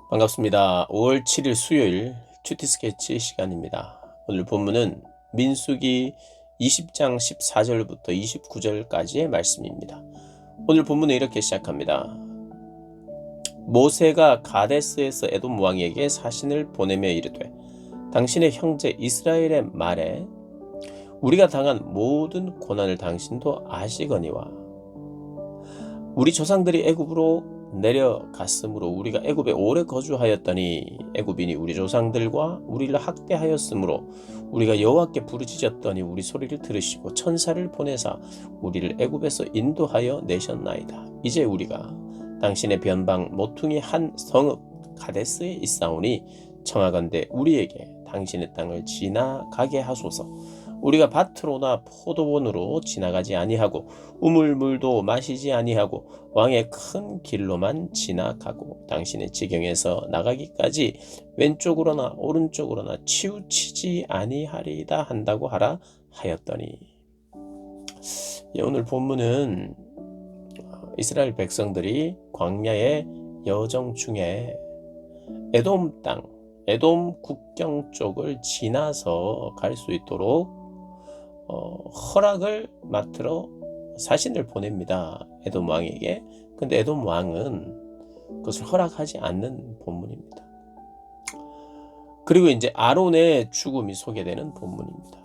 반갑습니다. 5월 7일 수요일 큐티 스케치 시간입니다. 오늘 본문은 민수기 20장 14절부터 29절까지의 말씀입니다. 오늘 본문은 이렇게 시작합니다. 모세가 가데스에서 에돔 왕에게 사신을 보내며 이르되 당신의 형제 이스라엘의 말에 우리가 당한 모든 고난을 당신도 아시거니와 우리 조상들이 애굽으로 내려갔으므로 우리가 애굽에 오래 거주하였더니 애굽인이 우리 조상들과 우리를 학대하였으므로 우리가 여호와께 부르짖었더니 우리 소리를 들으시고 천사를 보내사 우리를 애굽에서 인도하여 내셨나이다. 이제 우리가 당신의 변방 모퉁이 한 성읍 가데스에 있사오니 청하건대 우리에게 당신의 땅을 지나가게 하소서. 우리가 밭으로나 포도원으로 지나가지 아니하고 우물물도 마시지 아니하고 왕의 큰 길로만 지나가고 당신의 지경에서 나가기까지 왼쪽으로나 오른쪽으로나 치우치지 아니하리이다 한다고 하라 하였더니. 오늘 본문은 이스라엘 백성들이 광야의 여정 중에 에돔 땅, 에돔 국경 쪽을 지나서 갈 수 있도록 허락을 맡으러 사신을 보냅니다. 에돔 왕에게. 근데 에돔 왕은 그것을 허락하지 않는 본문입니다. 그리고 이제 아론의 죽음이 소개되는 본문입니다.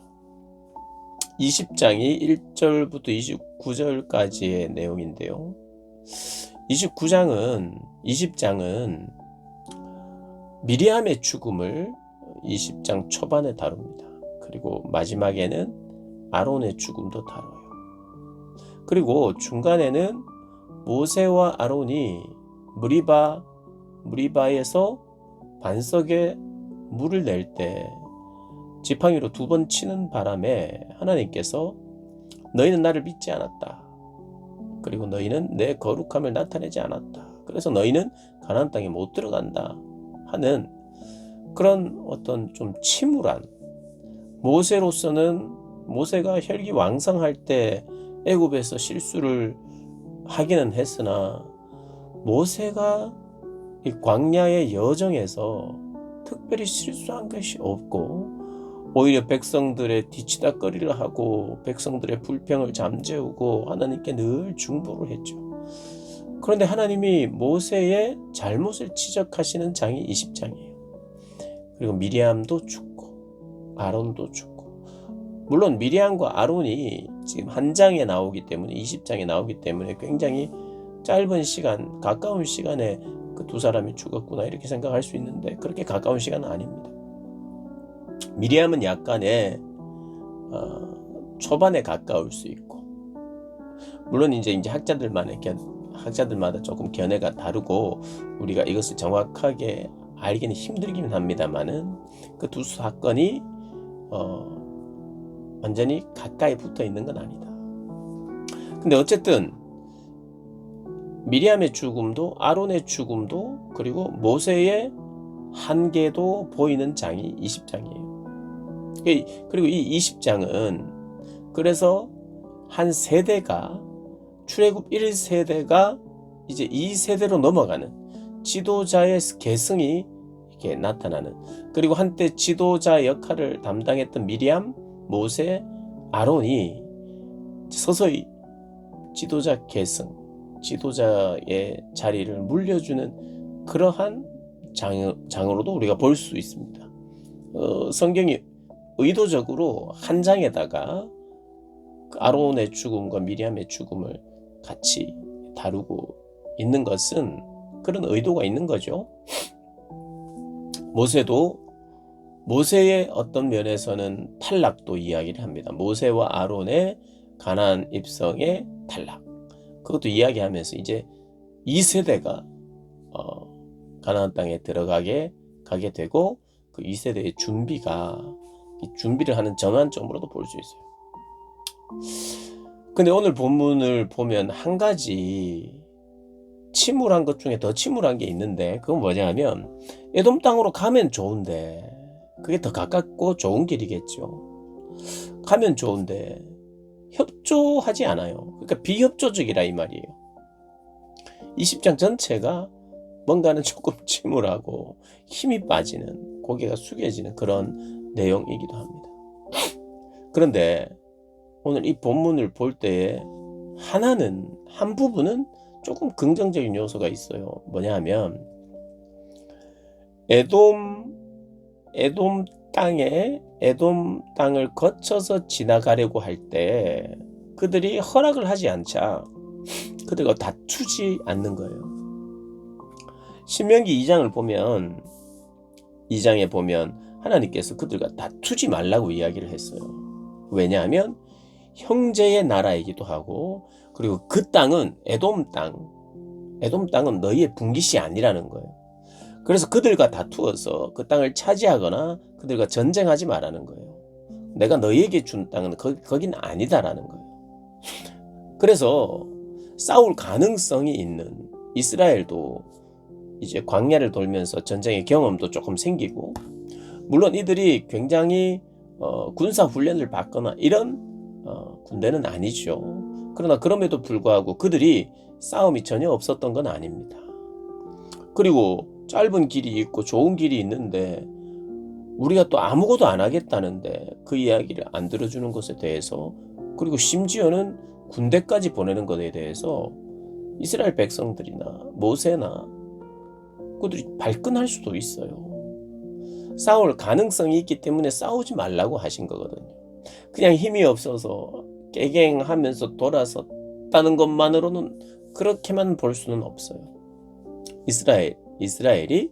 20장이 1절부터 29절까지의 내용인데요. 20장은 미리암의 죽음을 20장 초반에 다룹니다. 그리고 마지막에는 아론의 죽음도 다뤄요. 그리고 중간에는 모세와 아론이 무리바에서 반석에 물을 낼 때 지팡이로 2번 치는 바람에 하나님께서 너희는 나를 믿지 않았다. 그리고 너희는 내 거룩함을 나타내지 않았다. 그래서 너희는 가나안 땅에 못 들어간다 하는 그런 어떤 좀 침울한, 모세가 혈기왕성할 때 애굽에서 실수를 하기는 했으나 모세가 이 광야의 여정에서 특별히 실수한 것이 없고 오히려 백성들의 뒤치다꺼리를 하고 백성들의 불평을 잠재우고 하나님께 늘 중보를 했죠. 그런데 하나님이 모세의 잘못을 지적하시는 장이 20장이에요. 그리고 미리암도 죽고 아론도 죽고, 물론 미리암과 아론이 지금 한 장에 나오기 때문에 20장에 나오기 때문에 굉장히 짧은 시간, 가까운 시간에 그 두 사람이 죽었구나 이렇게 생각할 수 있는데 그렇게 가까운 시간은 아닙니다. 미리암은 약간의 초반에 가까울 수 있고, 물론 이제 학자들마다 조금 견해가 다르고 우리가 이것을 정확하게 알기는 힘들긴 합니다만은 그 두 사건이 완전히 가까이 붙어 있는 건 아니다. 근데 어쨌든 미리암의 죽음도 아론의 죽음도 그리고 모세의 한계도 보이는 장이 20장이에요. 그리고 이 20장은 그래서 한 세대가 출애굽 1세대가 이제 2세대로 넘어가는 지도자의 계승이 이렇게 나타나는, 그리고 한때 지도자 역할을 담당했던 미리암, 모세, 아론이 서서히 지도자 계승, 지도자의 자리를 물려주는 그러한 장으로도 우리가 볼 수 있습니다. 성경이 의도적으로 한 장에다가 아론의 죽음과 미리암의 죽음을 같이 다루고 있는 것은 그런 의도가 있는 거죠. 모세의 어떤 면에서는 탈락도 이야기를 합니다. 모세와 아론의 가나안 입성의 탈락, 그것도 이야기하면서 이제 2세대가 가나안 땅에 가게 되고 그 2세대의 준비를 하는 전환점으로도 볼 수 있어요. 근데 오늘 본문을 보면 한 가지 침울한 것 중에 더 침울한 게 있는데 그건 뭐냐면 에돔 땅으로 가면 좋은데, 그게 더 가깝고 좋은 길이겠죠. 가면 좋은데 협조하지 않아요. 그러니까 비협조적이라 이 말이에요. 20장 전체가 뭔가는 조금 침울하고 힘이 빠지는, 고개가 숙여지는 그런 내용이기도 합니다. 그런데 오늘 이 본문을 볼 때에 한 부분은 조금 긍정적인 요소가 있어요. 뭐냐 하면 에돔 땅을 거쳐서 지나가려고 할 때 그들이 허락을 하지 않자 그들과 다투지 않는 거예요. 신명기 2장에 보면 하나님께서 그들과 다투지 말라고 이야기를 했어요. 왜냐하면 형제의 나라이기도 하고, 그리고 그 땅은 에돔 땅은 너희의 분깃이 아니라는 거예요. 그래서 그들과 다투어서 그 땅을 차지하거나 그들과 전쟁하지 말라는 거예요. 내가 너희에게 준 땅은 거긴 아니다라는 거예요. 그래서 싸울 가능성이 있는 이스라엘도 이제 광야를 돌면서 전쟁의 경험도 조금 생기고, 물론 이들이 굉장히 군사 훈련을 받거나 이런 군대는 아니죠. 그러나 그럼에도 불구하고 그들이 싸움이 전혀 없었던 건 아닙니다. 그리고 짧은 길이 있고 좋은 길이 있는데 우리가 또 아무것도 안 하겠다는데 그 이야기를 안 들어주는 것에 대해서, 그리고 심지어는 군대까지 보내는 것에 대해서 이스라엘 백성들이나 모세나 그들이 발끈할 수도 있어요. 싸울 가능성이 있기 때문에 싸우지 말라고 하신 거거든요. 그냥 힘이 없어서 깨갱하면서 돌아섰다는 것만으로는 그렇게만 볼 수는 없어요. 이스라엘이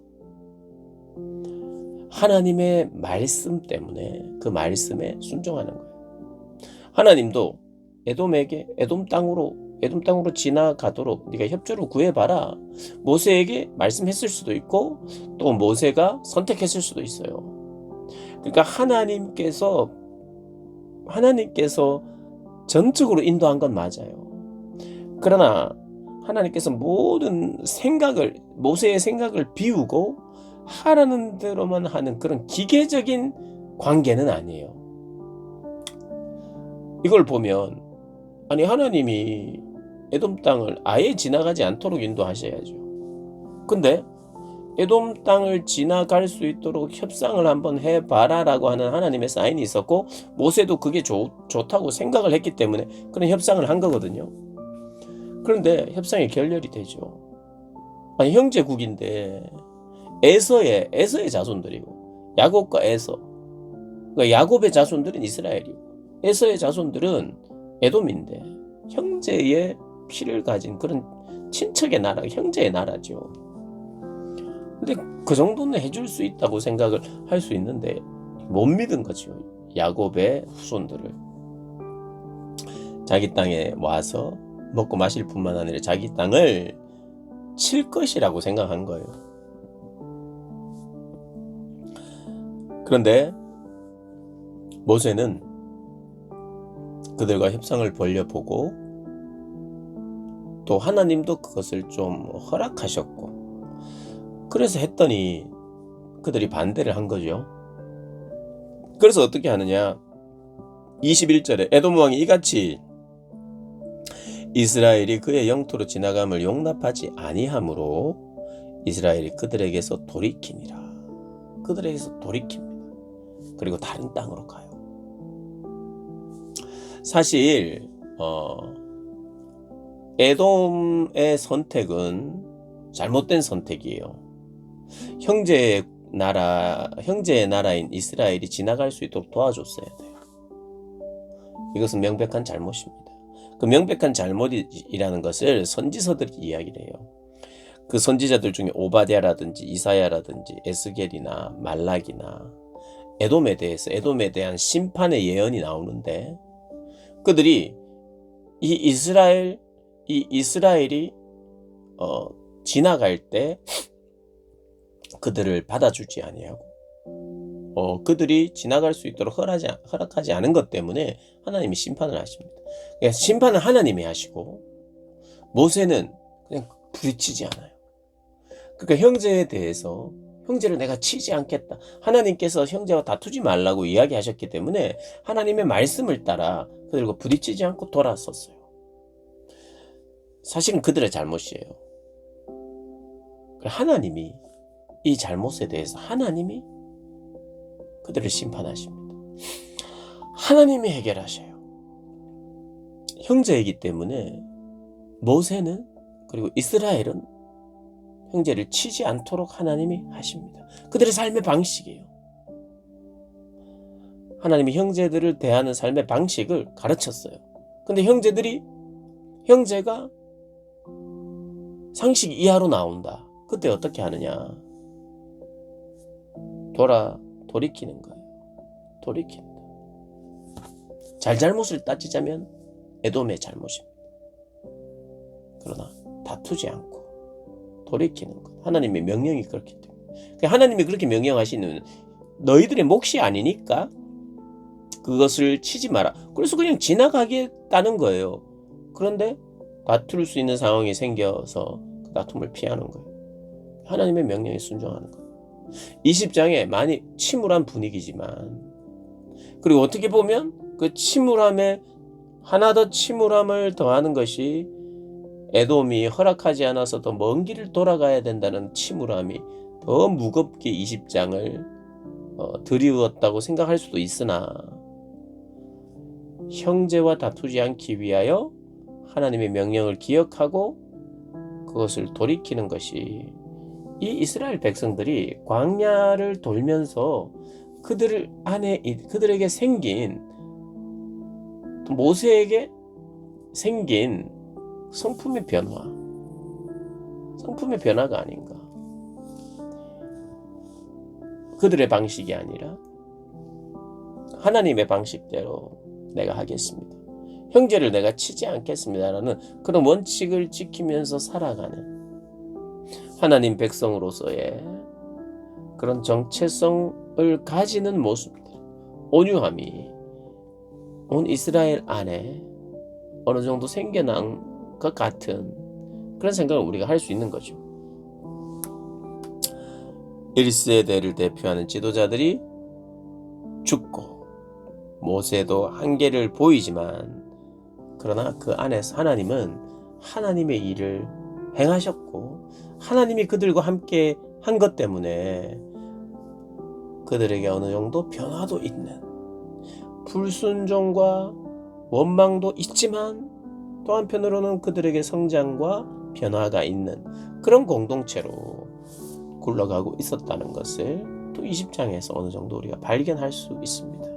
하나님의 말씀 때문에 그 말씀에 순종하는 거예요. 하나님도 에돔 땅으로 지나가도록 네가 협조를 구해봐라. 모세에게 말씀했을 수도 있고 또 모세가 선택했을 수도 있어요. 그러니까 하나님께서 전적으로 인도한 건 맞아요. 그러나 하나님께서 모든 모세의 생각을 비우고 하라는 대로만 하는 그런 기계적인 관계는 아니에요. 이걸 보면 하나님이 에돔 땅을 아예 지나가지 않도록 인도하셔야죠. 근데 에돔 땅을 지나갈 수 있도록 협상을 한번 해봐라 라고 하는 하나님의 사인이 있었고, 모세도 그게 좋다고 생각을 했기 때문에 그런 협상을 한 거거든요. 그런데 협상이 결렬이 되죠. 형제국인데 에서의 자손들이고, 야곱과 에서, 그러니까 야곱의 자손들은 이스라엘이고 에서의 자손들은 에돔인데 형제의 피를 가진 그런 친척의 나라, 형제의 나라죠. 근데 그 정도는 해줄 수 있다고 생각을 할 수 있는데 못 믿은 거죠. 야곱의 후손들을 자기 땅에 와서 먹고 마실 뿐만 아니라 자기 땅을 칠 것이라고 생각한 거예요. 그런데 모세는 그들과 협상을 벌려보고 또 하나님도 그것을 좀 허락하셨고, 그래서 했더니 그들이 반대를 한 거죠. 그래서 어떻게 하느냐, 21절에 에돔 왕이 이같이 이스라엘이 그의 영토로 지나감을 용납하지 아니하므로 이스라엘이 그들에게서 돌이키니라. 그들에게서 돌이킵니다. 그리고 다른 땅으로 가요. 사실 에돔의 선택은 잘못된 선택이에요. 형제의 나라인 이스라엘이 지나갈 수 있도록 도와줬어야 돼요. 이것은 명백한 잘못입니다. 그 명백한 잘못이라는 것을 선지서들이 이야기를 해요. 그 선지자들 중에 오바댜라든지 이사야라든지 에스겔이나 말락이나 에돔에 대한 심판의 예언이 나오는데, 그들이 이스라엘이 지나갈 때 그들을 받아주지 아니하고 그들이 지나갈 수 있도록 허락하지 않은 것 때문에 하나님이 심판을 하십니다. 그러니까 심판은 하나님이 하시고 모세는 그냥 부딪히지 않아요. 그러니까 형제에 대해서 형제를 내가 치지 않겠다. 하나님께서 형제와 다투지 말라고 이야기하셨기 때문에 하나님의 말씀을 따라 그들과 부딪히지 않고 돌아섰어요. 사실은 그들의 잘못이에요. 하나님이 이 잘못에 대해서 하나님이 그들을 심판하십니다. 하나님이 해결하셔요. 형제이기 때문에 모세는 그리고 이스라엘은 형제를 치지 않도록 하나님이 하십니다. 그들의 삶의 방식이에요. 하나님이 형제들을 대하는 삶의 방식을 가르쳤어요. 근데 형제가 상식 이하로 나온다. 그때 어떻게 하느냐? 돌이키는 거예요. 돌이킨다. 잘못을 따지자면 에돔의 잘못입니다. 그러나 다투지 않고 돌이키는 것. 하나님의 명령이 그렇기 때문에. 하나님이 그렇게 명령하시는 너희들의 몫이 아니니까 그것을 치지 마라. 그래서 그냥 지나가겠다는 거예요. 그런데 다툴 수 있는 상황이 생겨서 그 다툼을 피하는 거예요. 하나님의 명령에 순종하는 거예요. 20장에 많이 침울한 분위기지만, 그리고 어떻게 보면 그 침울함에 하나 더 침울함을 더하는 것이 에돔이 허락하지 않아서 더 먼 길을 돌아가야 된다는 침울함이 더 무겁게 20장을 드리웠다고 생각할 수도 있으나, 형제와 다투지 않기 위하여 하나님의 명령을 기억하고 그것을 돌이키는 것이 이 이스라엘 백성들이 광야를 돌면서 그들에게 생긴, 모세에게 생긴 성품의 변화가 아닌가. 그들의 방식이 아니라 하나님의 방식대로 내가 하겠습니다. 형제를 내가 치지 않겠습니다라는 그런 원칙을 지키면서 살아가는 하나님 백성으로서의 그런 정체성을 가지는 모습들, 온유함이 온 이스라엘 안에 어느 정도 생겨난 것 같은 그런 생각을 우리가 할 수 있는 거죠. 1세대를 대표하는 지도자들이 죽고 모세도 한계를 보이지만, 그러나 그 안에서 하나님은 하나님의 일을 행하셨고 하나님이 그들과 함께 한 것 때문에 그들에게 어느 정도 변화도 있는, 불순종과 원망도 있지만 또 한편으로는 그들에게 성장과 변화가 있는 그런 공동체로 굴러가고 있었다는 것을 또 20장에서 어느 정도 우리가 발견할 수 있습니다.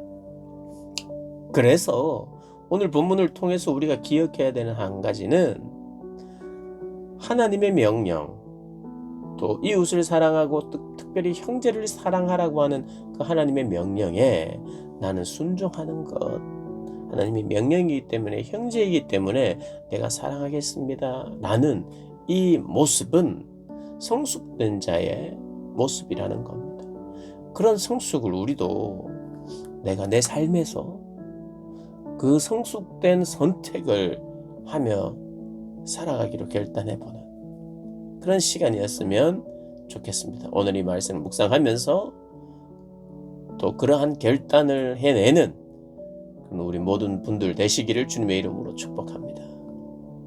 그래서 오늘 본문을 통해서 우리가 기억해야 되는 한 가지는, 하나님의 명령, 또 이웃을 사랑하고 특별히 형제를 사랑하라고 하는 그 하나님의 명령에 나는 순종하는 것, 하나님의 명령이기 때문에, 형제이기 때문에 내가 사랑하겠습니다 라는 이 모습은 성숙된 자의 모습이라는 겁니다. 그런 성숙을 우리도 내가 내 삶에서 그 성숙된 선택을 하며 살아가기로 결단해보는 그런 시간이었으면 좋겠습니다. 오늘 이 말씀을 묵상하면서 또 그러한 결단을 해내는 우리 모든 분들 되시기를 주님의 이름으로 축복합니다.